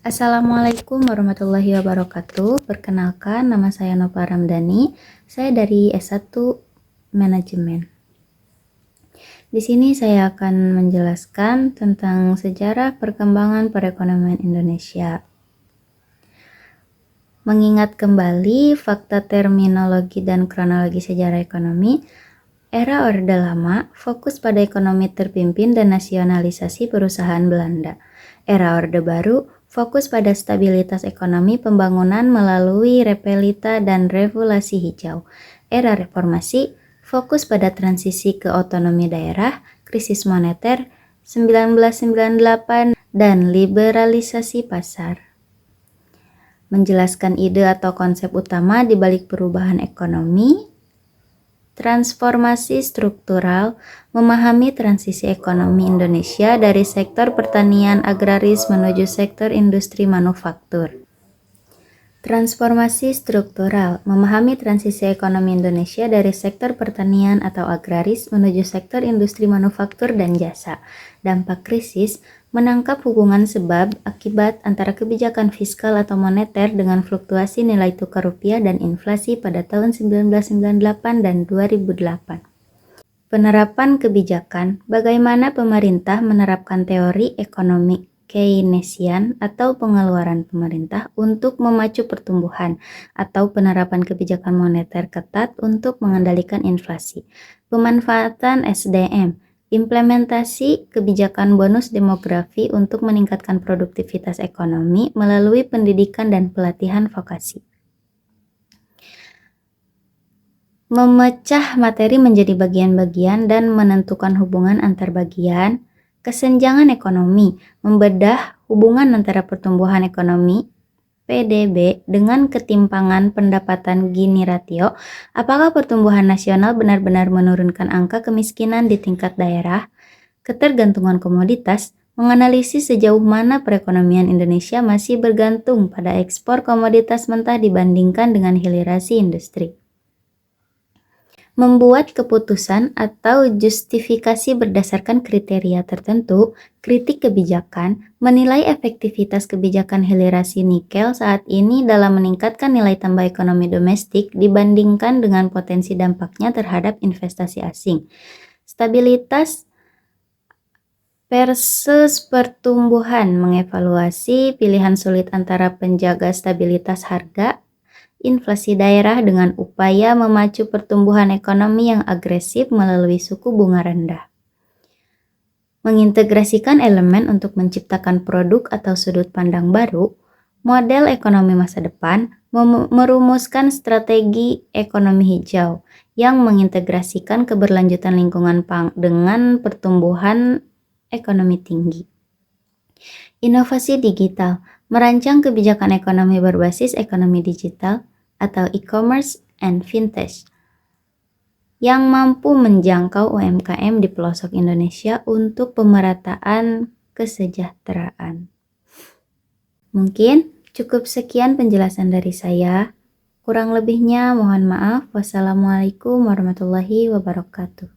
Assalamualaikum warahmatullahi wabarakatuh. Perkenalkan, nama saya Nova Ramdhani. Saya dari S1 Manajemen. Di sini saya akan menjelaskan tentang sejarah perkembangan perekonomian Indonesia. Mengingat kembali fakta terminologi dan kronologi sejarah ekonomi, era Orde Lama fokus pada ekonomi terpimpin dan nasionalisasi perusahaan Belanda. Era Orde Baru fokus pada stabilitas ekonomi pembangunan melalui repelita dan revolusi hijau. Era reformasi fokus pada transisi ke otonomi daerah, krisis moneter 1998, dan liberalisasi pasar. Menjelaskan ide atau konsep utama di balik perubahan ekonomi, transformasi struktural, memahami transisi ekonomi Indonesia dari sektor pertanian agraris menuju sektor industri manufaktur. Transformasi struktural, memahami transisi ekonomi Indonesia dari sektor pertanian atau agraris menuju sektor industri manufaktur dan jasa. Dampak krisis, menangkap hubungan sebab akibat antara kebijakan fiskal atau moneter dengan fluktuasi nilai tukar rupiah dan inflasi pada tahun 1998 dan 2008. Penerapan kebijakan, bagaimana pemerintah menerapkan teori ekonomi Keynesian atau pengeluaran pemerintah untuk memacu pertumbuhan atau penerapan kebijakan moneter ketat untuk mengendalikan inflasi. Pemanfaatan SDM, implementasi kebijakan bonus demografi untuk meningkatkan produktivitas ekonomi melalui pendidikan dan pelatihan vokasi. Memecah materi menjadi bagian-bagian dan menentukan hubungan antar bagian. Kesenjangan ekonomi, membedah hubungan antara pertumbuhan ekonomi PDB dengan ketimpangan pendapatan Gini ratio. Apakah pertumbuhan nasional benar-benar menurunkan angka kemiskinan di tingkat daerah? Ketergantungan komoditas, menganalisis sejauh mana perekonomian Indonesia masih bergantung pada ekspor komoditas mentah dibandingkan dengan hilisasi industri. Membuat keputusan atau justifikasi berdasarkan kriteria tertentu, kritik kebijakan, menilai efektivitas kebijakan hilisasi nikel saat ini dalam meningkatkan nilai tambah ekonomi domestik dibandingkan dengan potensi dampaknya terhadap investasi asing. Stabilitas versus pertumbuhan, mengevaluasi pilihan sulit antara penjaga stabilitas harga, inflasi daerah dengan upaya memacu pertumbuhan ekonomi yang agresif melalui suku bunga rendah. Mengintegrasikan elemen untuk menciptakan produk atau sudut pandang baru, model ekonomi masa depan, merumuskan strategi ekonomi hijau yang mengintegrasikan keberlanjutan lingkungan dengan pertumbuhan ekonomi tinggi. Inovasi digital, merancang kebijakan ekonomi berbasis ekonomi digital atau e-commerce and fintech yang mampu menjangkau UMKM di pelosok Indonesia untuk pemerataan kesejahteraan. Mungkin cukup sekian penjelasan dari saya. Kurang lebihnya mohon maaf. Wassalamualaikum warahmatullahi wabarakatuh.